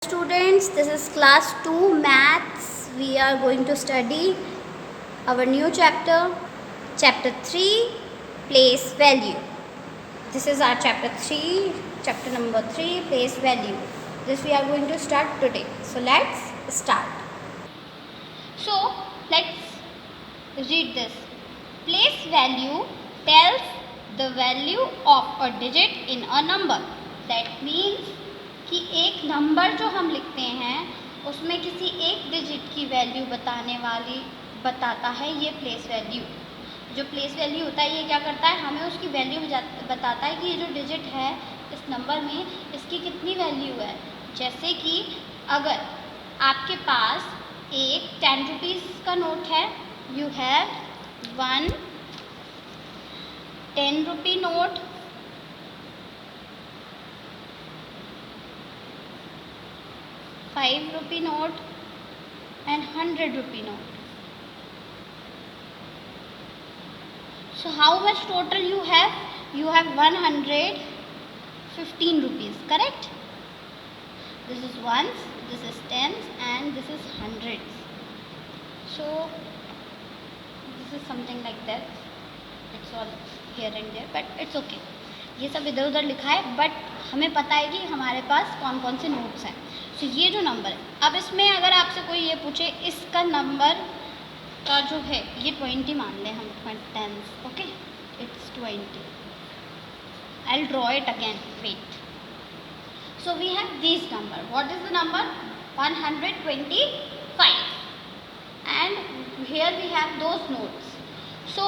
Students, this is class 2 maths. We are going to study our new chapter 3, place value. This is our chapter number 3, place value. This we are going to start today. So let's start. So let's read this. Place value tells the value of a digit in a number. That means कि एक number जो हम लिखते हैं उसमें किसी एक digit की वैल्यू बताता है ये प्लेस वैल्यू। जो प्लेस वैल्यू होता है ये क्या करता है, हमें उसकी वैल्यू बताता है कि ये जो डिजिट है इस नंबर में इसकी कितनी वैल्यू है। जैसे कि अगर आपके पास एक 10 रुपीज़ का नोट है, you have 1 10 rupee note, 5 rupee note and 100 rupee note. So how much total you have? You have 115 rupees, correct? This is ones, this is tens and this is hundreds. So this is something like that. It's all here and there, but it's okay. ये सब इधर उधर लिखा है, but हमें पता है कि हमारे पास कौन कौन से नोट्स हैं। तो ये जो नंबर है, अब इसमें अगर आपसे कोई ये पूछे इसका नंबर का जो है ये 20 मान लें हम, 10, okay, it's 20। I will draw it again, wait. So we have this number, what is the number? 125 and here we have those notes. So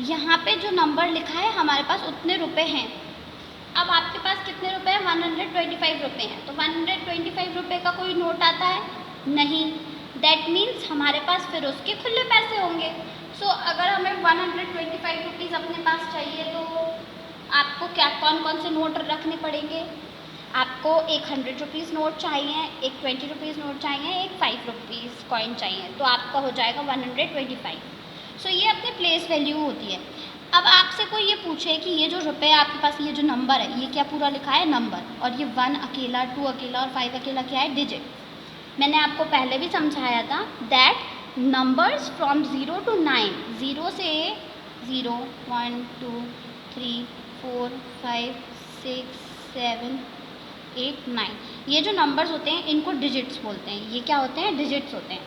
यहाँ पे जो नंबर लिखा है हमारे पास उतने रुपए हैं। अब आपके पास कितने रुपए हैं? 125 रुपये हैं। तो 125 रुपये का कोई नोट आता है? नहीं। दैट मीन्स हमारे पास फिर उसके खुले पैसे होंगे। सो अगर हमें 125 रुपीज़ अपने पास चाहिए तो आपको क्या कौन कौन से नोट रखने पड़ेंगे? आपको एक 100 रुपीज़ नोट चाहिए, एक 20 रुपीज़ नोट चाहिए, एक 5 रुपीज़ कॉइन चाहिए, तो आपका हो जाएगा 125। सो ये अपने प्लेस वैल्यू होती है। अब आपसे कोई ये पूछे कि ये जो रुपए आपके पास, ये जो नंबर है, ये क्या पूरा लिखा है? नंबर। और ये 1 अकेला, 2 अकेला और 5 अकेला क्या है? डिजिट। मैंने आपको पहले भी समझाया था दैट नंबर्स फ्रॉम 0 to 9, 0 से 0, 1, 2, 3, 4, 5, 6, 7, 8, 9, ये जो नंबर्स होते हैं इनको डिजिट्स बोलते हैं। ये क्या होते हैं? डिजिट्स होते हैं,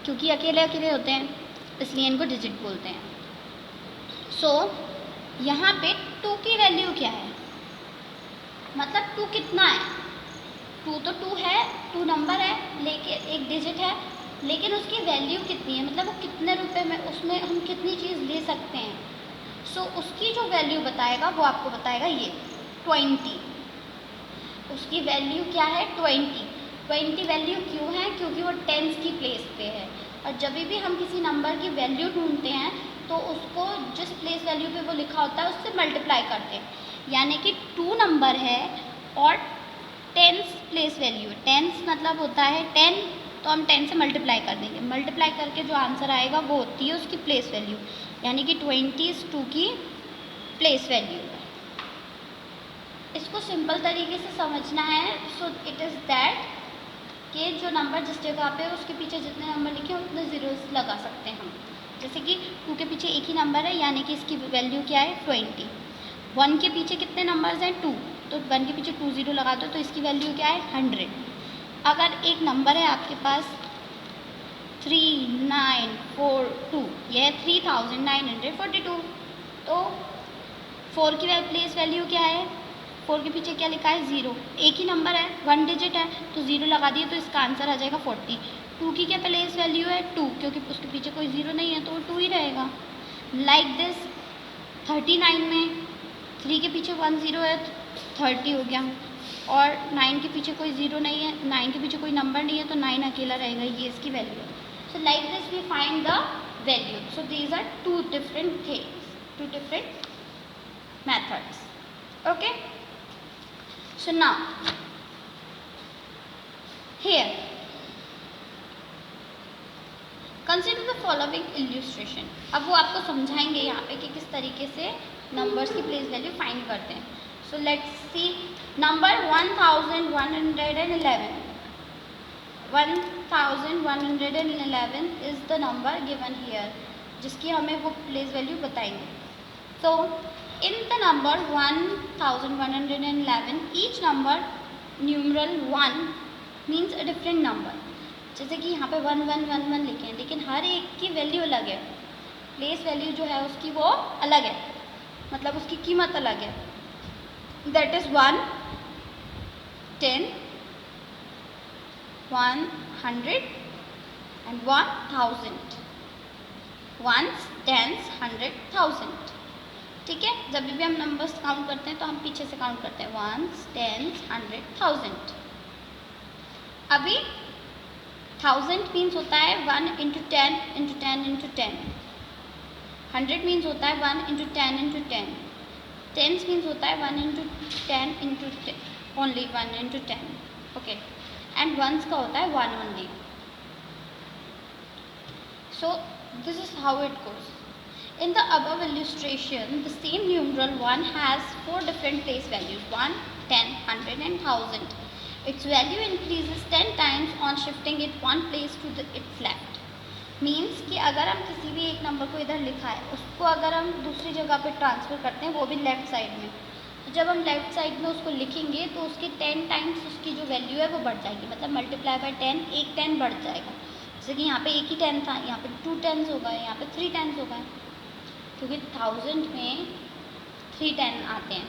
क्योंकि अकेले अकेले होते हैं इसलिए इनको डिजिट बोलते हैं। सो यहाँ पे 2 की वैल्यू क्या है? मतलब 2 कितना है? 2 तो 2 है, 2 नंबर है, लेकिन एक डिजिट है, लेकिन उसकी वैल्यू कितनी है? मतलब वो कितने रुपए में, उसमें हम कितनी चीज़ ले सकते हैं। सो उसकी जो वैल्यू बताएगा वो आपको बताएगा ये 20। उसकी वैल्यू क्या है? 20 वैल्यू क्यों है? क्योंकि वो टेंस की प्लेस पे है। और जब भी हम किसी नंबर की वैल्यू ढूंढते हैं तो उसको जिस प्लेस वैल्यू पे वो लिखा होता है उससे मल्टीप्लाई करते हैं। यानी कि 2 नंबर है और टेंस प्लेस वैल्यू है। टेंस मतलब होता है 10, तो हम 10 से मल्टीप्लाई कर देंगे। मल्टीप्लाई करके जो आंसर आएगा वो होती है उसकी प्लेस वैल्यू, यानी कि 20 2 की प्लेस वैल्यू। इसको सिंपल तरीके से समझना है। सो इट इज़ दैट कि जो नंबर जिस जगह पे है उसके पीछे जितने नंबर लिखे उतने ज़ीरोस लगा सकते हैं हम। जैसे कि 2 के पीछे एक ही नंबर है, यानी कि इसकी वैल्यू क्या है? 20। 1 के पीछे कितने नंबर्स हैं? 2, तो 1 के पीछे 2 0 लगा दो तो इसकी वैल्यू क्या है? 100। अगर एक नंबर है आपके पास 3 9 4 2, यह 3942, तो 4 की प्लेस वैल्यू क्या है? 4 के पीछे क्या लिखा है? 0। एक ही नंबर है, 1 डिजिट है, तो 0 लगा दिए तो इसका आंसर आ जाएगा 40। 2 की क्या प्लेस वैल्यू है? 2, क्योंकि उसके पीछे कोई 0 नहीं है तो वो 2 ही रहेगा। लाइक दिस 39 में 3 के पीछे 1 0 है, 30 हो गया। और 9 के पीछे कोई 0 नहीं है, 9 के पीछे कोई नंबर नहीं है, तो 9 अकेला रहेगा, ये इसकी वैल्यू है। So like this we find the value. So these are 2 different things, 2 different methods. Okay? So now here consider the following illustration. अब वो आपको समझाएंगे यहाँ पे कि किस तरीके से नंबर्स की प्लेस वैल्यू फाइंड करते हैं. So let's see number 1111 1111 is the number given here, जिसकी हमें वो प्लेस वैल्यू बताएंगे. So in the number 1111 each number numeral 1 means a different number. जैसे कि यहाँ पे 1111 लिखे हैं, लेकिन हर एक की वैल्यू अलग है. प्लेस वैल्यू जो है उसकी वो अलग है, मतलब उसकी कीमत अलग है. That is 1, 10, 100 and 1000. Ones, tens, 100, 1000. ठीक है. जब भी हम नंबर्स काउंट करते हैं तो हम पीछे से काउंट करते हैं. Ones, tens, 100, 1000. अभी 1000 मीन्स होता है 1 इंटू 10 इंटू 10 इंटू 10. 100 मीन्स होता है 1 इंटू 10 इंटू 10. टेंस मीन्स होता है 1 into 10 into only 1 into 10. Okay. And ones का होता है 1 only. So this is how it goes. In the above illustration, the same numeral 1 has 4 different place values: 1, 10, 100 and 1000. Its value increases 10 times on shifting it one place to its left. Means कि अगर हम किसी भी एक number को इधर लिखा है, उसको अगर हम दूसरी जगह पे ट्रांसफ़र करते हैं, वो भी लेफ़्ट साइड में, तो जब हम लेफ़्ट साइड में उसको लिखेंगे तो उसकी 10 टाइम्स उसकी जो वैल्यू है वो बढ़ जाएगी. मतलब मल्टीप्लाई बाय 10, एक 10 बढ़ जाएगा. जैसे कि यहाँ पे एक ही 10 था, यहाँ पे 2 10s हो गए, यहाँ पे 3 10s हो गए, क्योंकि 1000 में 3 10 आते हैं,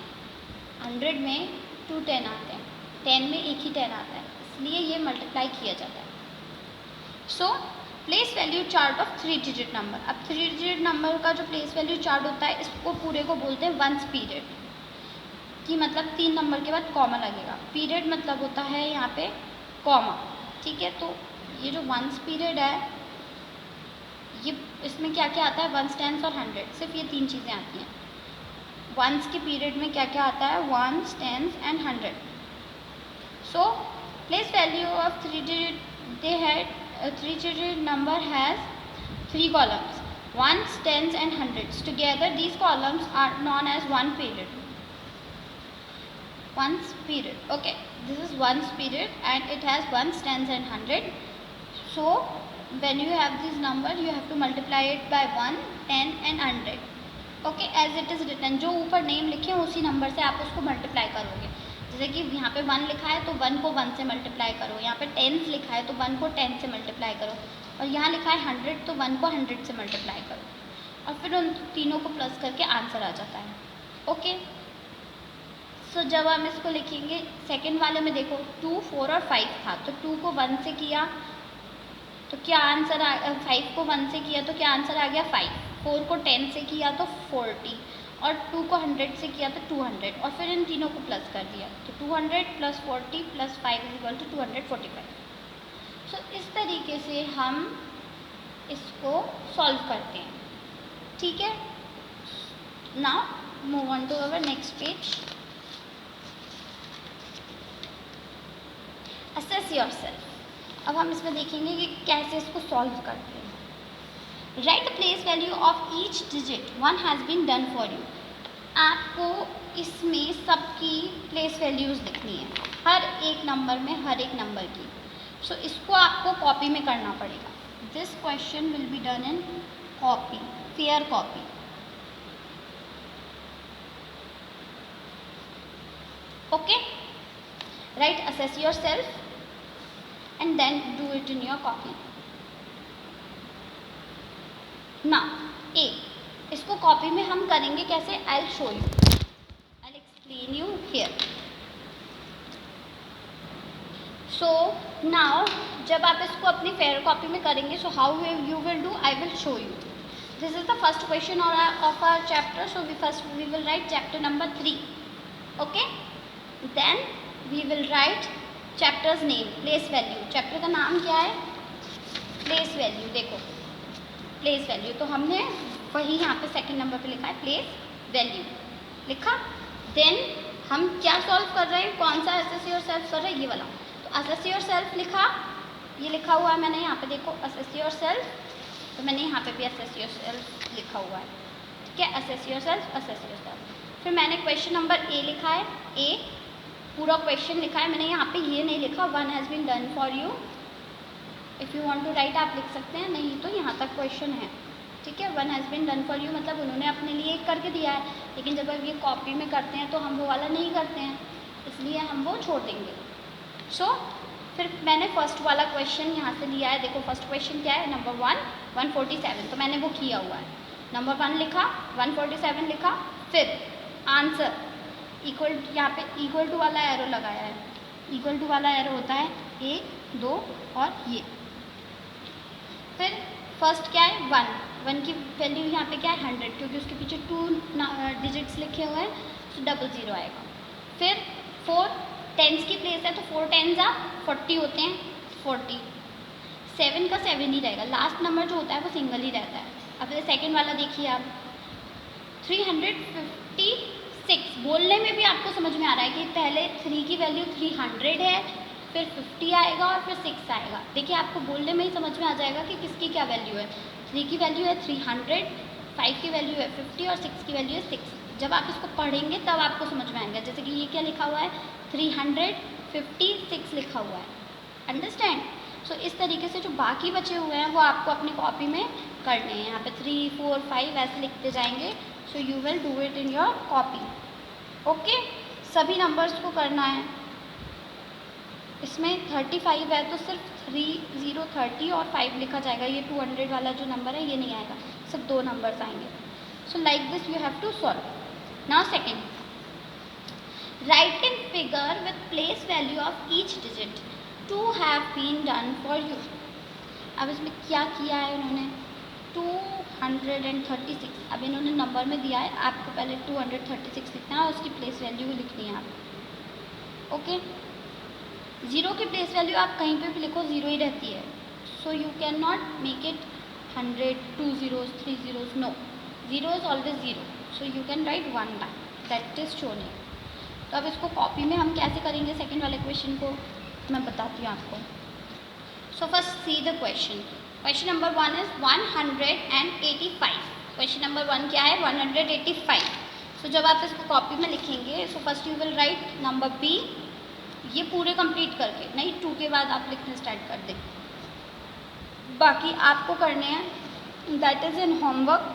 100 में 2 10 आते हैं, 10 में एक ही 10 आता है, इसलिए ये मल्टीप्लाई किया जाता है. सो place value chart of 3 digit number. अब 3 डिजिट नंबर का जो प्लेस वैल्यू चार्ट होता है, इसको पूरे को बोलते हैं वंस पीरियड. कि मतलब 3 नंबर के बाद कॉमा लगेगा. पीरियड मतलब होता है यहाँ पे कॉमा. ठीक है. तो ये जो वंस पीरियड है, ये इसमें क्या क्या आता है? वंस, टेंस और 100. सिर्फ ये 3 चीज़ें आती हैं. वंस के पीरियड में क्या क्या आता है? Ones, tens and 100. So place value of 3 digit, they had a 3 digit number has 3 columns: ones, tens and hundreds. Together these columns are known as one period. Ones period. Okay, this is ones period and it has ones, tens and 100. So when you have this number, you have to multiply it by 1, 10 and 100. Okay, as it is written. जो ऊपर name लिखे हैं उसी number से आप उसको multiply करोगे. जैसे कि यहाँ पे 1 लिखा है तो 1 को 1 से मल्टीप्लाई करो. यहाँ पे 10 लिखा है तो 1 को 10 से मल्टीप्लाई करो. और यहाँ लिखा है 100 तो 1 को 100 से मल्टीप्लाई करो. और फिर उन तीनों को प्लस करके आंसर आ जाता है. ओके. सो जब हम इसको लिखेंगे, सेकेंड वाले में देखो 2, 4 और 5 था, तो 2 को 1 से किया तो क्या आंसर 5 को 1 से किया तो क्या आंसर आ गया? 5. 4 को 10 से किया तो 40 और 2 को 100 से किया तो 200 और फिर इन तीनों को प्लस कर दिया तो 200 प्लस 40 प्लस 5 इक्वल टू 245. सो इस तरीके से हम इसको सॉल्व करते हैं. ठीक है. Now move on to our next page. Assess yourself. अब हम इसमें देखेंगे कि कैसे इसको सॉल्व करते हैं. Write the place value of each digit. 1 has been done for you. आपको इसमें सबकी प्लेस वैल्यूज़ लिखनी है, हर एक नंबर में, हर एक नंबर की. सो इसको आपको कॉपी में करना पड़ेगा. This question will be done in copy, fair copy. Okay. Right assess yourself and then do it in your copy. Now A, इसको कॉपी में हम करेंगे कैसे? I'll show you. I'll explain you here. So now जब आप इसको अपनी fair copy में करेंगे, so how you will do, I will show you. This is the first question of our chapter. So we will write chapter number 3. Okay. Then we will write chapters name, place value. Chapter का नाम क्या है? Place value. देखो place value, तो हमने वही यहाँ पे सेकंड नंबर पे लिखा है प्लेस वैल्यू लिखा. देन हम क्या सॉल्व कर रहे हैं? कौन सा असेस योरसेल्फ कर रहे हैं? ये वाला. तो असेस योरसेल्फ लिखा, ये लिखा हुआ है मैंने यहाँ पे. देखो असेस योरसेल्फ, तो मैंने यहाँ पे भी असेस योरसेल्फ लिखा हुआ है. ठीक है. Assess yourself, assess yourself. फिर मैंने क्वेश्चन नंबर ए लिखा है. ए पूरा क्वेश्चन लिखा है मैंने, यहाँ पे ये नहीं लिखा 1 has been done for you. If you want to write आप लिख सकते हैं, नहीं तो यहाँ तक क्वेश्चन है, ठीक है। 1 has been done for you मतलब उन्होंने अपने लिए एक करके दिया है, लेकिन जब अब ये कॉपी में करते हैं तो हम वो वाला नहीं करते हैं, इसलिए हम वो छोड़ देंगे। सो फिर मैंने फर्स्ट वाला क्वेश्चन यहाँ से लिया है। देखो फर्स्ट क्वेश्चन क्या है, नंबर 1 147, तो मैंने वो किया हुआ है। नंबर 1 लिखा, 147 लिखा, फिर आंसर इक्वल, यहाँ पे इक्वल टू वाला एरो लगाया है। इक्वल टू वाला एरो होता है 1 2 और ये। फिर फर्स्ट क्या है 1 की वैल्यू यहाँ पे क्या है 100, क्योंकि उसके पीछे 2 डिजिट्स लिखे हुए हैं, तो 00 आएगा। फिर 4 टेंस की प्लेस है, तो 4 टेंस 40 होते हैं, 40। 7 का 7 ही रहेगा, लास्ट नंबर जो होता है वो सिंगल ही रहता है। अब सेकेंड वाला देखिए आप, 356, बोलने में भी आपको समझ में आ रहा है कि पहले 3 की वैल्यू 300 है, फिर 50 आएगा और फिर 6 आएगा। देखिए आपको बोलने में ही समझ में आ जाएगा कि किसकी क्या वैल्यू है। 3 की वैल्यू है 300, 5 की वैल्यू है 50 और 6 की वैल्यू है 6। जब आप इसको पढ़ेंगे तब आपको समझ में आएगा। जैसे कि ये क्या लिखा हुआ है 356 लिखा हुआ है, अंडरस्टैंड। सो इस तरीके से जो बाकी बचे हुए हैं वो आपको अपनी कॉपी में करने हैं। यहाँ पे 3 4 5 ऐसे लिखते जाएंगे। So you will do it in your copy, okay. सभी नंबर्स को करना है। इसमें 35 है तो सिर्फ 3 0 30 और 5 लिखा जाएगा। ये 200 वाला जो नंबर है ये नहीं आएगा, सिर्फ 2 नंबर्स आएंगे। So like this you have to solve. Now second, write in figure with place value of each digit to have been done for you. अब इसमें क्या किया है इन्होंने 236। अब इन्होंने नंबर में दिया है, आपको पहले 236 लिखना है और उसकी प्लेस वैल्यू लिखनी है आप, ओके। 0 की प्लेस वैल्यू आप कहीं पे भी लिखो 0 ही रहती है। So you can not make it 100 2 zeros 3 zeros, no, 0 is always 0। So you can write 1 time, that is shown here. तो अब इसको कॉपी में हम कैसे करेंगे सेकेंड वाले क्वेश्चन को, मैं बताती हूँ आपको। So first see the question. Question number 1 is 185। Question number 1 क्या है 185। सो जब आप इसको कॉपी में लिखेंगे, so first you will write number B, ये पूरे कंप्लीट करके, नहीं 2 के बाद आप लिखना स्टार्ट कर दें। बाकी आपको करने हैं, that is in homework.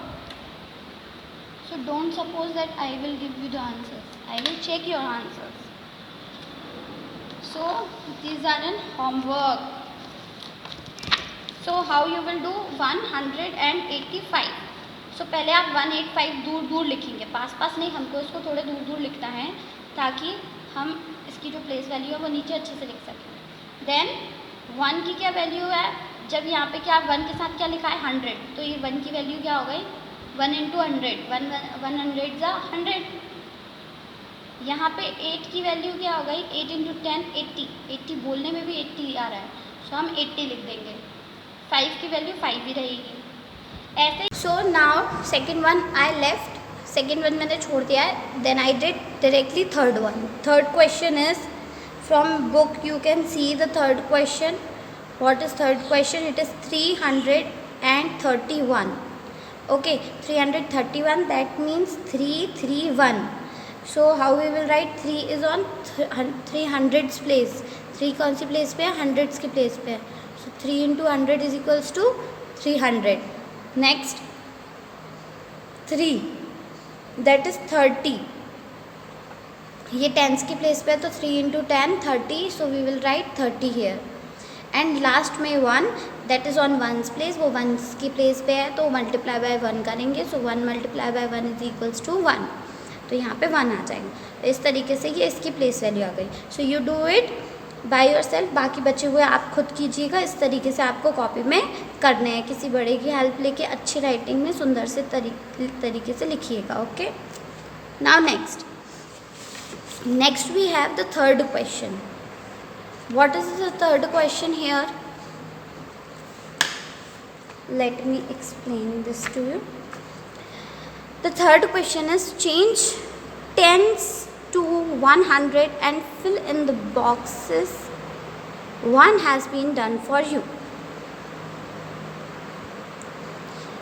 So don't suppose that I will give you the answers, I will check your answers. So these are in homework. So how you will do 185। सो पहले आप 185 दूर दूर लिखेंगे, पास पास नहीं, हमको इसको थोड़े दूर दूर लिखना है ताकि हम इसकी जो प्लेस वैल्यू है वो नीचे अच्छे से लिख सकें। देन 1 की क्या वैल्यू है, जब यहाँ पे क्या 1 के साथ क्या लिखा है 100, तो ये 1 की वैल्यू क्या हो गई 1 × 100, 100 × 100। यहाँ पे 8 की वैल्यू क्या हो गई 8 × 10 80। 80 बोलने में भी 80 आ रहा है, सो हम 80 लिख देंगे। 5 की वैल्यू 5 ही रहेगी ऐसे। So now second one I left, second one मैंने छोड़ दिया है। Then I did directly third one. Third question is from book, you can see the third question. What is third question, it is 331, okay. 331 that means 331। So how we will write, 3 is on 300 place, 3 कौन सी place पे है 100 की place पे है। So 3 × 100 is equals to 300। Next 3 that is 30, ये tense की place पे है तो 3 × 10 30, so we will write 30 here. And last में 1 that is on 1's place, वो 1's की प्लेस पे है तो मल्टीप्लाई बाय 1 करेंगे। सो 1 × 1 इज इक्वल्स टू 1, तो यहाँ पे 1 आ जाएगा। तो इस तरीके से ये इसकी प्लेस वैल्यू आ गई। So you do it by yourself, बाकी बचे हुए आप खुद कीजिएगा। इस तरीके से आपको कॉपी में करने हैं, किसी बड़े की हेल्प लेके अच्छी राइटिंग में सुंदर से तरीके से लिखिएगा, okay. Now next we have the third question. What is the third question here, let me explain this to you. The third question is change tens to 100 and fill in the boxes 1 has been done for you।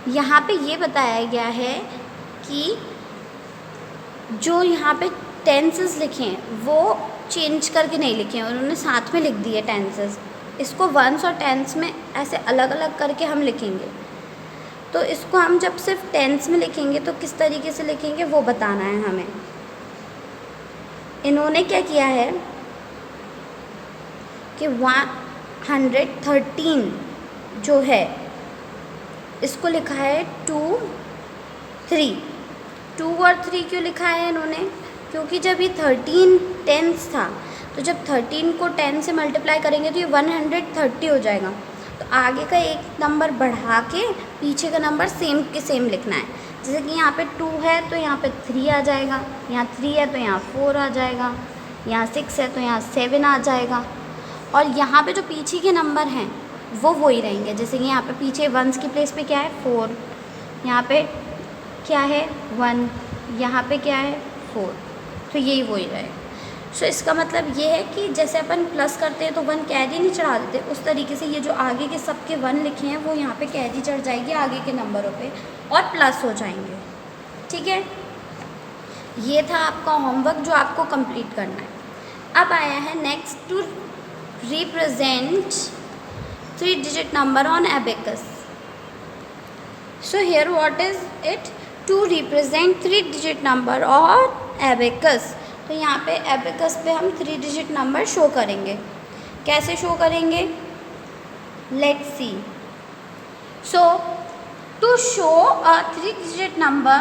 यहाँ पे ये बताया गया है कि जो यहाँ पे टेंसेस लिखे हैं वो चेंज करके नहीं लिखे हैं, उन्होंने साथ में लिख दिए टेंसेस। इसको वंस और टेंस में ऐसे अलग अलग करके हम लिखेंगे। तो इसको हम जब सिर्फ टेंस में लिखेंगे तो किस तरीके से लिखेंगे वो बताना है हमें। इन्होंने क्या किया है कि 113 जो है इसको लिखा है 2 3। 2 और 3 क्यों लिखा है इन्होंने? क्योंकि जब ये 13 टेंस था तो जब 13 को 10 से मल्टीप्लाई करेंगे तो ये 130 हो जाएगा। तो आगे का एक नंबर बढ़ा के पीछे का नंबर सेम के सेम लिखना है। जैसे कि यहाँ पे 2 है तो यहाँ पे 3 आ जाएगा, यहाँ 3 है तो यहाँ 4 आ जाएगा, यहाँ 6 है तो यहाँ 7 आ जाएगा। और यहाँ पे जो पीछे के नंबर हैं वो वही रहेंगे। जैसे कि यहाँ पे पीछे वंस की प्लेस पे क्या है 4, यहाँ पे क्या है 1, यहाँ पे क्या है 4, तो यही वही रहेगा। सो इसका मतलब ये है कि जैसे अपन प्लस करते हैं तो 1 कैरी नहीं चढ़ा देते, उस तरीके से ये जो आगे के सबके 1 लिखे हैं वो यहाँ पे कैरी चढ़ जाएगी आगे के नंबरों पे और प्लस हो जाएंगे। ठीक है, ये था आपका होमवर्क जो आपको कंप्लीट करना है। अब आया है next, to represent 3 digit number on abacus. So here what is it? To represent 3 digit number on abacus. तो यहाँ पे एबेकस पे हम 3 डिजिट नंबर शो करेंगे। कैसे शो करेंगे? Let's see. So to show a 3 digit number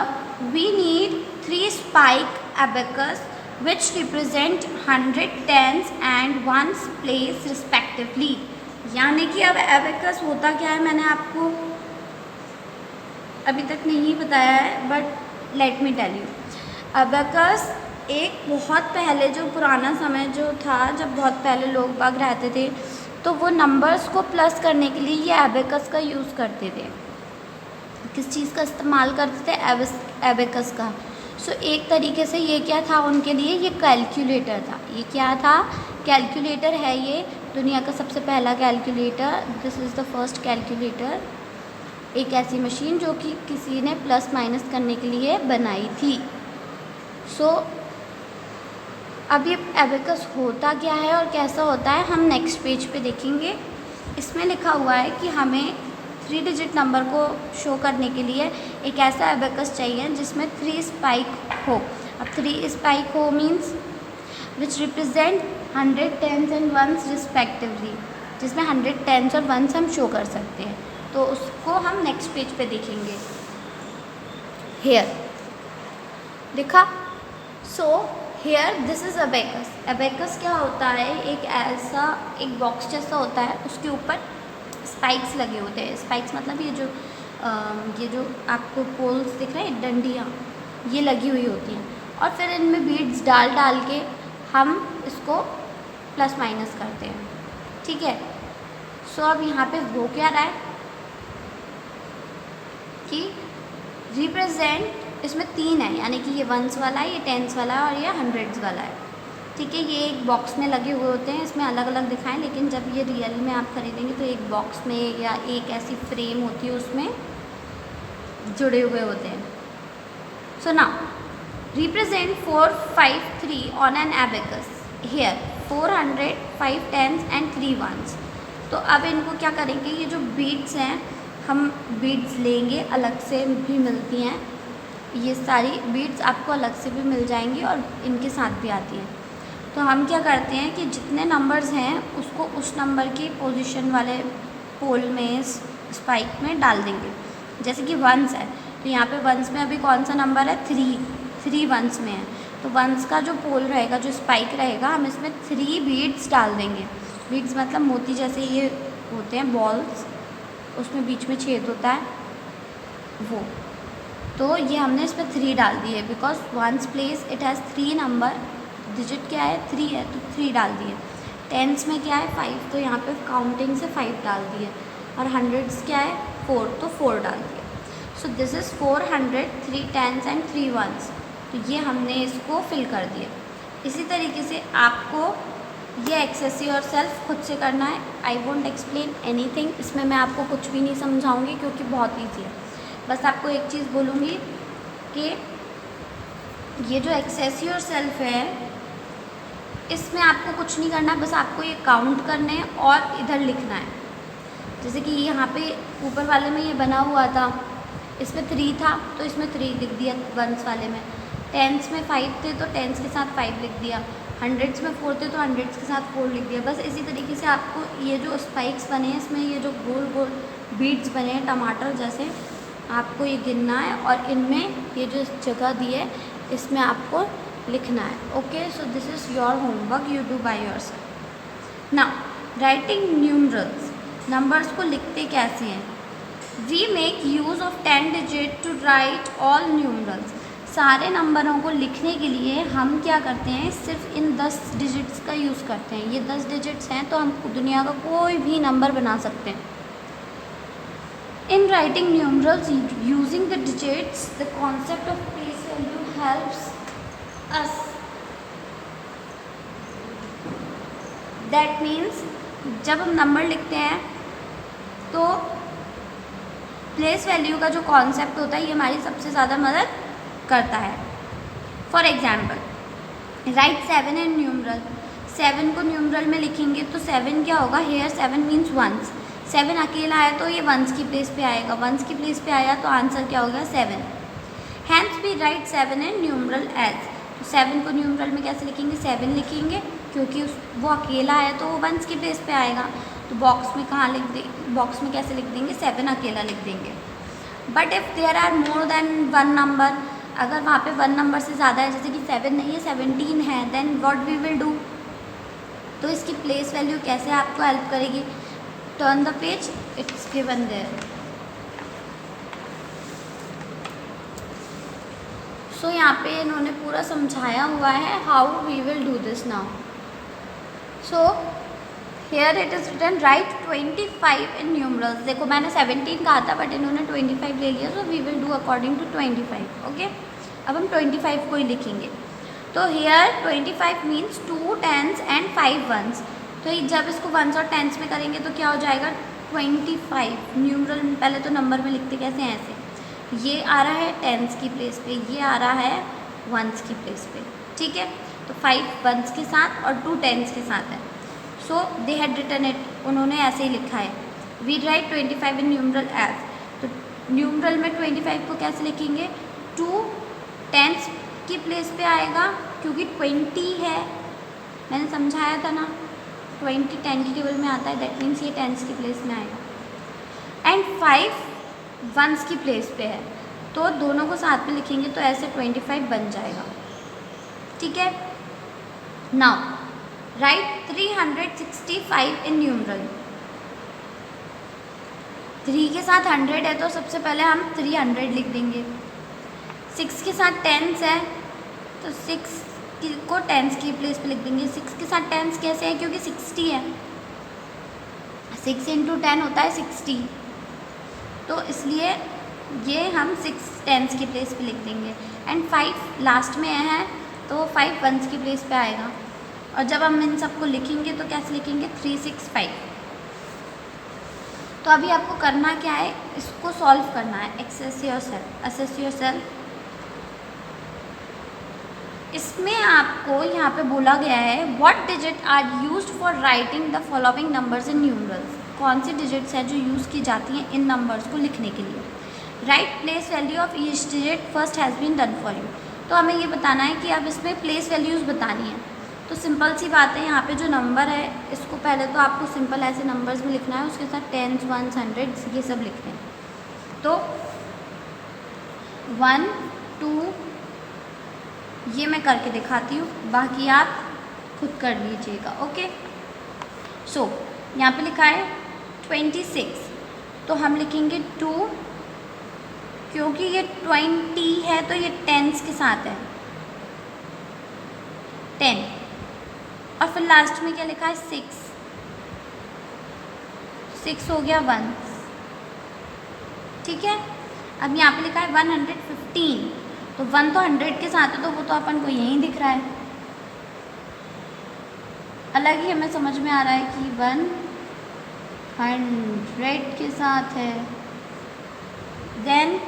we need 3 spike abacus which represent 100 tens and ones place respectively। यानी कि अब एबेकस होता क्या है मैंने आपको अभी तक नहीं बताया है, but let me tell you. Abacus एक बहुत पहले जो पुराना समय जो था, जब बहुत पहले लोग बाग रहते थे तो वो नंबर्स को प्लस करने के लिए ये एबेकस का यूज़ करते थे। किस चीज़ का इस्तेमाल करते थे? एबेकस का। सो एक तरीके से ये क्या था उनके लिए? ये कैलकुलेटर था। ये क्या था? कैलकुलेटर है। ये दुनिया का सबसे पहला calculator, this is the first calculator. एक ऐसी मशीन जो कि किसी ने प्लस माइनस करने के लिए बनाई थी। सो अब ये एबेकस होता क्या है और कैसा होता है हम नेक्स्ट पेज पे देखेंगे। इसमें लिखा हुआ है कि हमें 3 डिजिट नंबर को शो करने के लिए एक ऐसा एबेकस चाहिए जिसमें 3 स्पाइक हो। अब 3 स्पाइक हो means which represent 100 tens and ones respectively, जिसमें 100 टेंस और वंस हम शो कर सकते हैं। तो उसको हम नेक्स्ट पेज पे देखेंगे। हेयर देखा? So here this is abacus. Abacus क्या होता है? एक ऐसा एक बॉक्स जैसा होता है, उसके ऊपर स्पाइक्स लगे होते हैं। स्पाइक्स मतलब ये जो आपको पोल्स दिख रहे हैं, डंडियाँ, ये लगी हुई होती हैं। और फिर इनमें बीड्स डाल डाल के हम इसको प्लस माइनस करते हैं। ठीक है। सो अब यहाँ पे हो क्या रहा है कि रिप्रेजेंट, इसमें 3 है, यानी कि ये वंस वाला है, ये टेंस वाला है और ये हंड्रेड्स वाला है। ठीक है, ये एक बॉक्स में लगे हुए होते हैं, इसमें अलग अलग दिखाएं, लेकिन जब ये रियल में आप खरीदेंगे तो एक बॉक्स में या एक ऐसी फ्रेम होती है उसमें जुड़े हुए होते हैं। So now represent 4 5 3 on an abacus. Here 400 5 tens and 3 ones. तो अब इनको क्या करेंगे? ये जो बीड्स हैं, हम बीड्स लेंगे, अलग से भी मिलती हैं, ये सारी बीड्स आपको अलग से भी मिल जाएंगी और इनके साथ भी आती हैं। तो हम क्या करते हैं कि जितने नंबर्स हैं उसको उस नंबर की पोजीशन वाले पोल में, स्पाइक में डाल देंगे। जैसे कि वंस है तो यहाँ पे वंस में अभी कौन सा नंबर है? 3 वंस में है। तो वंस का जो पोल रहेगा, जो स्पाइक रहेगा, हम इसमें 3 बीड्स डाल देंगे। बीड्स मतलब मोती जैसे ये होते हैं बॉल्स, उसमें बीच में छेद होता है वो। तो ये हमने इसमें 3 डाल दिए because ones place it has 3 number. Digit क्या है? 3 है तो 3 डाल दिए। टेंस में क्या है? 5, तो यहाँ पे काउंटिंग से 5 डाल दिए। और हंड्रेड्स क्या है? 4, तो 4 डाल दिए। So this is 400 3 tens and 3 ones. तो ये हमने इसको फिल कर दिया। इसी तरीके से आपको ये एक्सेसिव और सेल्फ खुद से करना है। आई वोंट एक्सप्लेन एनीथिंग, इसमें मैं आपको कुछ भी नहीं समझाऊंगी क्योंकि बहुत ईजी है। बस आपको एक चीज़ बोलूँगी कि ये जो एक्सेसिव और सेल्फ है इसमें आपको कुछ नहीं करना, बस आपको ये काउंट करने हैं और इधर लिखना है। जैसे कि यहाँ पे ऊपर वाले में ये बना हुआ था, इसमें 3 था तो इसमें 3 लिख दिया वंस वाले में, टेंस में 5 थे तो टेंस के साथ 5 लिख दिया, हंड्रेड्स में 4 थे तो हंड्रेड्स के साथ 4 लिख दिया। बस इसी तरीके से आपको ये जो स्पाइक्स बने हैं इसमें ये जो गोल गोल बीड्स बने हैं टमाटर जैसे, आपको ये गिनना है और इनमें ये जो जगह दी है इसमें आपको लिखना है। Okay, so this is your homework, you do by yourself. Now writing numerals, numbers को लिखते कैसे हैं। We make use of 10 digit to write all numerals. सारे नंबरों को लिखने के लिए हम क्या करते हैं, सिर्फ इन 10 डिजिट्स का यूज़ करते हैं। ये 10 डिजिट्स हैं तो हम दुनिया का कोई भी नंबर बना सकते हैं। In writing numerals using the digits the concept of place value helps us. That means जब हम नंबर लिखते हैं तो प्लेस वैल्यू का जो कॉन्सेप्ट होता है ये हमारी सबसे ज़्यादा मदद करता है। For example right 7 in numeral, 7 को न्यूमरल में लिखेंगे तो 7 क्या होगा, हेयर 7 मीन्स वंस। 7 अकेला है तो ये वंस की प्लेस पे आएगा, वंस की प्लेस पे आया तो आंसर क्या होगा 7। Hence we write 7 in numeral as, 7 को न्यूमरल में कैसे लिखेंगे, 7 लिखेंगे क्योंकि वो अकेला है तो वो वंस की प्लेस पे आएगा। तो बॉक्स में कहाँ लिख दे, बॉक्स में कैसे लिख देंगे, 7 अकेला लिख देंगे। But if there are more than 1 number, अगर वहाँ पे 1 नंबर से ज़्यादा है, जैसे कि 7 नहीं है 17 है, then what we will do, तो इसकी प्लेस वैल्यू कैसे आपको हेल्प करेगी। Turn the page, it's given there. So यहाँ पे इन्होंने पूरा समझाया हुआ है how we will do this now. So here it is written right 25 in numerals. देखो मैंने 17 कहा था बट इन्होंने 25 ले लिया, so we will do according to 25। Okay, अब हम 25 को ही लिखेंगे। तो here 25 means 2 tens and 5 ones. तो जब इसको वंस और टेंस में करेंगे तो क्या हो जाएगा 25। न्यूमरल पहले तो नंबर में लिखते कैसे हैं, ऐसे, ये आ रहा है टेंस की प्लेस पे, ये आ रहा है वंस की प्लेस पे, ठीक है। तो 5 वंस के साथ और 2 टेंस के साथ है। So they had written it, उन्होंने ऐसे ही लिखा है। We write 25 in numeral as, तो न्यूमरल में 25 को कैसे लिखेंगे, 2 टेंस की प्लेस पे आएगा क्योंकि 20 है, मैंने समझाया था ना 20 10 की टेबल में आता है, दैट मीन्स ये टेंस की प्लेस में आएगा। एंड 5 वंस की प्लेस पे है, तो दोनों को साथ में लिखेंगे तो ऐसे 25 बन जाएगा, ठीक है। नाउ राइट 365 इन न्यूमरल। 3 के साथ 100 है तो सबसे पहले हम 300 लिख देंगे। 6 के साथ टेंस है तो 6 को टेंस की प्लेस पे लिख देंगे। 6 के साथ टेंस कैसे है, क्योंकि 60 है, 6 × 10 होता है 60, तो इसलिए ये हम 6 टेंस की प्लेस पे लिख देंगे। एंड 5 लास्ट में है तो 5 वंस की प्लेस पे आएगा। और जब हम इन सबको लिखेंगे तो कैसे लिखेंगे 365। तो अभी आपको करना क्या है, इसको सॉल्व करना है। Assess yourself. इसमें आपको यहाँ पे बोला गया है what digit are used for writing the following numbers in numerals. कौन सी डिजिट्स हैं जो यूज़ की जाती हैं इन नंबर्स को लिखने के लिए। Write place value of each digit first has been done for you. तो हमें ये बताना है कि अब इसमें प्लेस वैल्यूज़ बतानी है। तो सिंपल सी बात है, यहाँ पे जो नंबर है इसको पहले तो आपको सिंपल ऐसे नंबर्स में लिखना है, उसके साथ टेंस वंस हंड्रेड्स ये सब लिखते हैं। तो 1 2 ये मैं करके दिखाती हूँ, बाकी आप खुद कर लीजिएगा। ओके, सो यहाँ पे लिखा है 26, तो हम लिखेंगे 2, क्योंकि ये 20 है तो ये टेंस के साथ है 10, और फिर लास्ट में क्या लिखा है 6 हो गया 1, ठीक है। अब यहाँ पे लिखा है 115, तो 1 तो 100 के साथ है तो वो तो अपन को यहीं दिख रहा है, अलग ही हमें समझ में आ रहा है कि 100 के साथ है। देन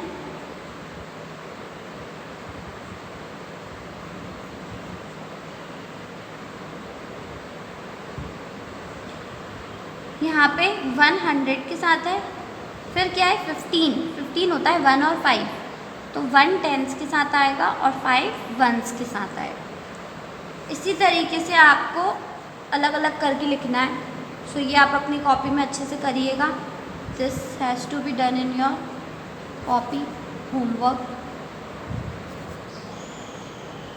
यहाँ पे 100 के साथ है, फिर क्या है 15 होता है 1 और 5, तो 1 10s के साथ आएगा और 5 1s के साथ आएगा। इसी तरीके से आपको अलग अलग करके लिखना है। सो ये आप अपनी कॉपी में अच्छे से करिएगा। This has to be done in your copy homework.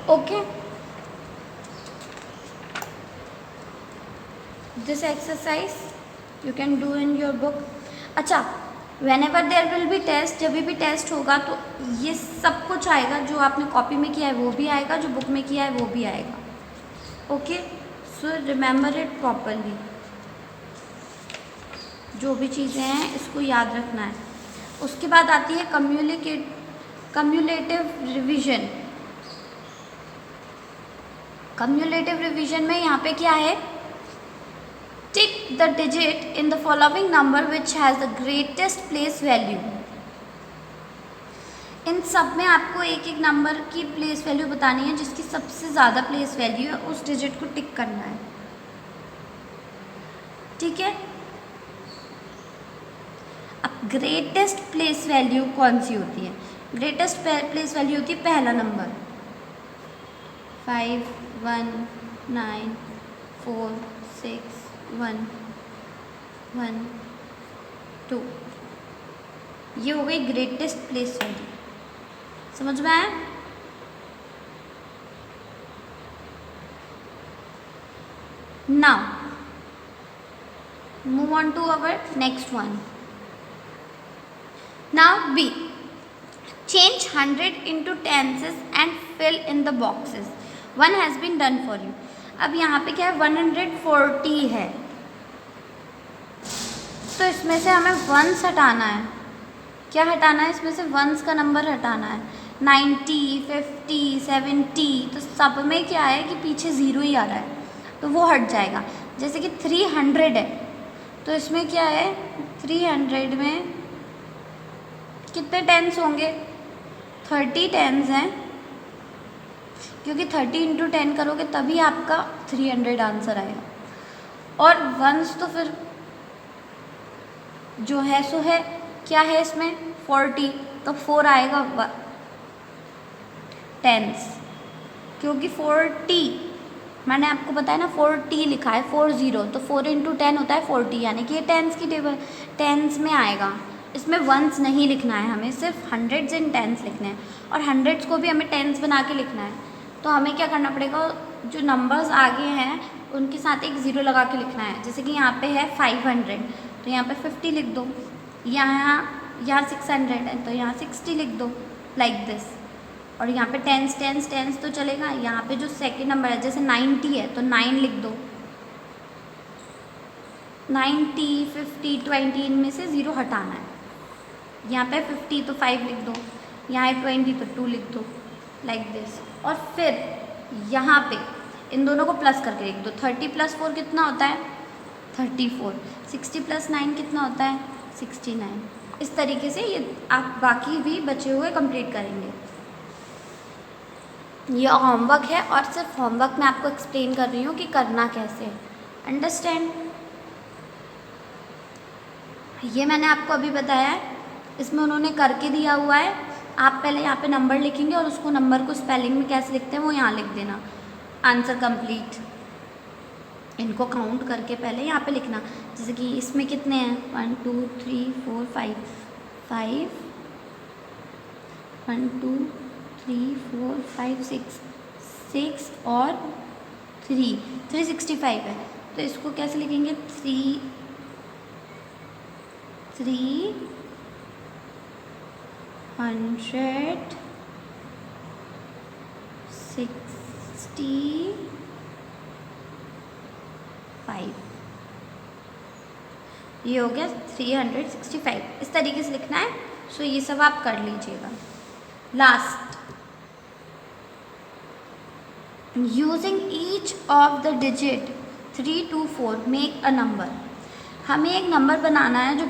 Okay, this exercise you can do in your book. अच्छा, whenever there will be test, जब भी टेस्ट होगा तो ये सब कुछ आएगा, जो आपने कॉपी में किया है वो भी आएगा, जो बुक में किया है वो भी आएगा। Okay, so remember it properly. जो भी चीज़ें हैं इसको याद रखना है। उसके बाद आती है कम्युलेटिव रिवीजन। कम्युलेटिव रिवीजन में यहाँ पे क्या है, tick the digit in the following number which has the greatest place value. इन सब में आपको एक एक नंबर की प्लेस वैल्यू बतानी है, जिसकी सबसे ज़्यादा प्लेस वैल्यू है उस डिजिट को टिक करना है। ठीक है, अब ग्रेटेस्ट प्लेस वैल्यू कौन सी होती है? ग्रेटेस्ट प्लेस वैल्यू होती है पहला नंबर 5 1 9 4 6 1 1 2। ये हो गई ग्रेटेस्ट प्लेस वैल्यू। समझ में आया? Now move on to our next one. Now B, change 100 into tenses and fill in the boxes. One has been done for you. अब यहाँ पे क्या है, 140 है, तो इसमें से हमें वंस हटाना है। क्या हटाना है? इसमें से वंस का नंबर हटाना है। 90 50 70, तो सब में क्या है कि पीछे ज़ीरो ही आ रहा है, तो वो हट जाएगा। जैसे कि 300 है, तो इसमें क्या है, 300 में कितने टेंस होंगे? 30 टेंस हैं, क्योंकि 30 इंटू 10 करोगे तभी आपका 300 आंसर आएगा। और वंस तो फिर जो है सो है, क्या है इसमें 40, तो 4 आएगा टेंस, क्योंकि 40 मैंने आपको बताया ना 40 लिखा है 40, तो 4 इंटू 10 होता है 40, यानी कि ये टेंस की टेबल टेंस में आएगा। इसमें वंस नहीं लिखना है, हमें सिर्फ हंड्रेड्स एंड टेंस लिखने हैं, और हंड्रेड्स को भी हमें टेंस बना के लिखना है। तो हमें क्या करना पड़ेगा, जो नंबर्स आगे हैं उनके साथ एक ज़ीरो लगा के लिखना है। जैसे कि यहाँ पे है 500, तो यहाँ पे 50 लिख दो। यहाँ 600 है, तो यहाँ 60 लिख दो, लाइक दिस। और यहाँ पे टेंस तो चलेगा। यहाँ पे जो सेकेंड नंबर है, जैसे 90 है, तो 9 लिख दो। 90 50 20 इनमें से ज़ीरो हटाना है। यहाँ पे 50 तो 5 लिख दो, यहाँ है 20 तो 2 लिख दो, लाइक दिस। और फिर यहाँ पे इन दोनों को प्लस करके लिख दो। 30 + 4 कितना होता है? 34। 60 + 9 कितना होता है? 69। इस तरीके से ये आप बाकी भी बचे हुए कंप्लीट करेंगे। यह होमवर्क है, और सिर्फ होमवर्क में आपको एक्सप्लेन कर रही हूँ कि करना कैसे है। अंडरस्टैंड? ये मैंने आपको अभी बताया है, इसमें उन्होंने करके दिया हुआ है। आप पहले यहाँ पे नंबर लिखेंगे और उसको नंबर को स्पेलिंग में कैसे लिखते हैं वो यहाँ लिख देना। Answer complete. इनको काउंट करके पहले यहाँ पे लिखना। जैसे कि इसमें कितने हैं? 1 2 3 4 5 5 1 2 3 4 5 6 और 365 है, तो इसको कैसे लिखेंगे? 365। ये हो गया 365। इस तरीके से लिखना है। सो ये सब आप कर लीजिएगा। Last, using each of the digit 3 to 4 make a number. हमें एक नंबर बनाना है जो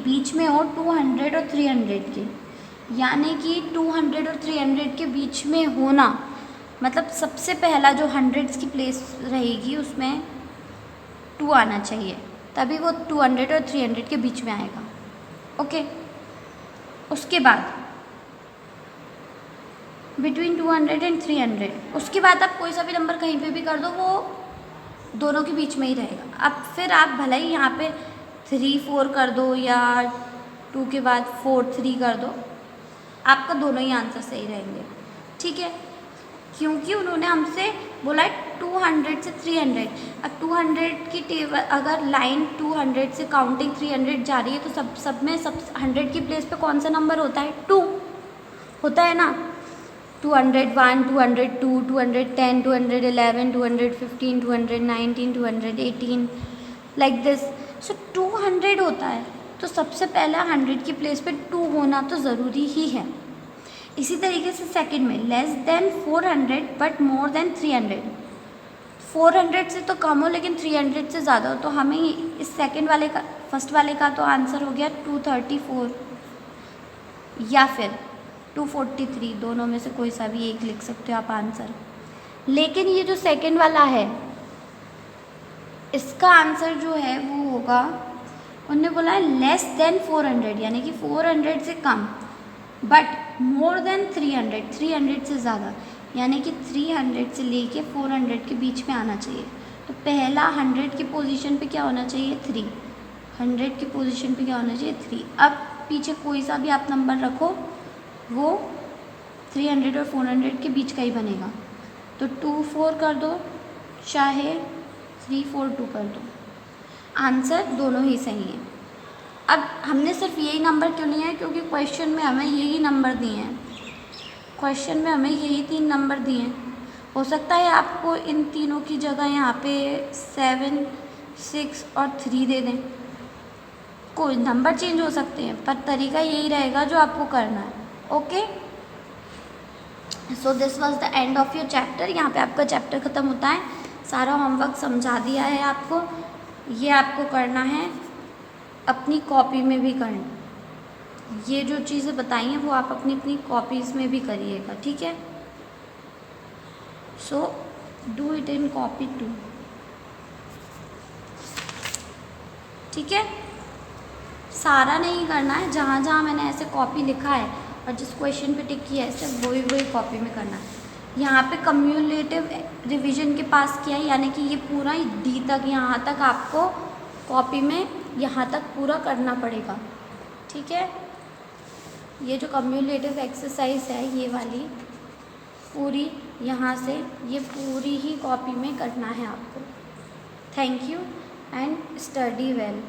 बीच में हो 200 और 300 के, यानी कि 200 और 300 के बीच में होना, मतलब सबसे पहला जो हंड्रेड्स की प्लेस रहेगी उसमें 2 आना चाहिए। तभी वो 200 और 300 के बीच में आएगा। ओके, उसके बाद बिटवीन 200 एंड 300, उसके बाद आप कोई सा भी नंबर कहीं पे भी कर दो, वो दोनों के बीच में ही रहेगा। अब फिर आप भले ही यहाँ पे 3 4 कर दो या 2 के बाद 4 3 कर दो, आपका दोनों ही आंसर सही रहेंगे। ठीक है, क्योंकि उन्होंने हमसे बोला है 200 से 300। अब 200 की टेबल, अगर लाइन 200 से काउंटिंग 300 जा रही है तो सब में 100 की प्लेस पे कौन सा नंबर होता है? 2 होता है ना। 201, 202, 210, 211, 215, 219, 218 लाइक दिस। सो 200 होता है, तो सबसे पहला 100 की प्लेस पे 2 होना तो ज़रूरी ही है। इसी तरीके से सेकंड में less than 400 but more than 300, 400 से तो कम हो लेकिन 300 से ज़्यादा हो, तो हमें इस सेकंड वाले का, फर्स्ट वाले का तो आंसर हो गया 234 या फिर 243, दोनों में से कोई सा भी एक लिख सकते हो आप आंसर। लेकिन ये जो सेकंड वाला है, इसका आंसर जो है वो होगा, उन्होंने बोला है लेस देन 400, यानी कि 400 से कम, बट मोर देन 300, 300 से ज़्यादा, यानी कि 300 से लेके 400 के बीच में आना चाहिए। तो पहला 100 की पोजीशन पे क्या होना चाहिए? 3। 100 की पोजीशन पे क्या होना चाहिए? 3। अब पीछे कोई सा भी आप नंबर रखो, वो 300 और 400 के बीच का ही बनेगा। तो 2 4 कर दो, चाहे 3 4 2 कर दो, आंसर दोनों ही सही है। अब हमने सिर्फ यही नंबर क्यों लिया है? क्योंकि क्वेश्चन में हमें यही नंबर दिए हैं, क्वेश्चन में हमें यही 3 नंबर दिए हैं। हो सकता है आपको इन तीनों की जगह यहाँ पे 7 6 और 3 दे दें, कोई नंबर चेंज हो सकते हैं, पर तरीका यही रहेगा जो आपको करना है। Okay, so this was the end of your chapter. यहाँ पे आपका चैप्टर ख़त्म होता है। सारा होमवर्क समझा दिया है आपको, ये आपको करना है, अपनी कॉपी में भी करना। ये जो चीज़ें बताई हैं वो आप अपनी अपनी कॉपीज़ में भी करिएगा, ठीक है। So do it in copy 2, ठीक है। सारा नहीं करना है, जहाँ जहाँ मैंने ऐसे कॉपी लिखा है और जिस क्वेश्चन पे टिक किया है सिर्फ वही वही कॉपी में करना है। यहाँ पे कम्युलेटिव रिवीजन के पास किया है, यानी कि ये पूरा ही डी तक, यहाँ तक आपको कॉपी में यहाँ तक पूरा करना पड़ेगा, ठीक है। ये जो कम्युलेटिव एक्सरसाइज है ये वाली पूरी यहाँ से ये पूरी ही कॉपी में करना है आपको। Thank you and study well.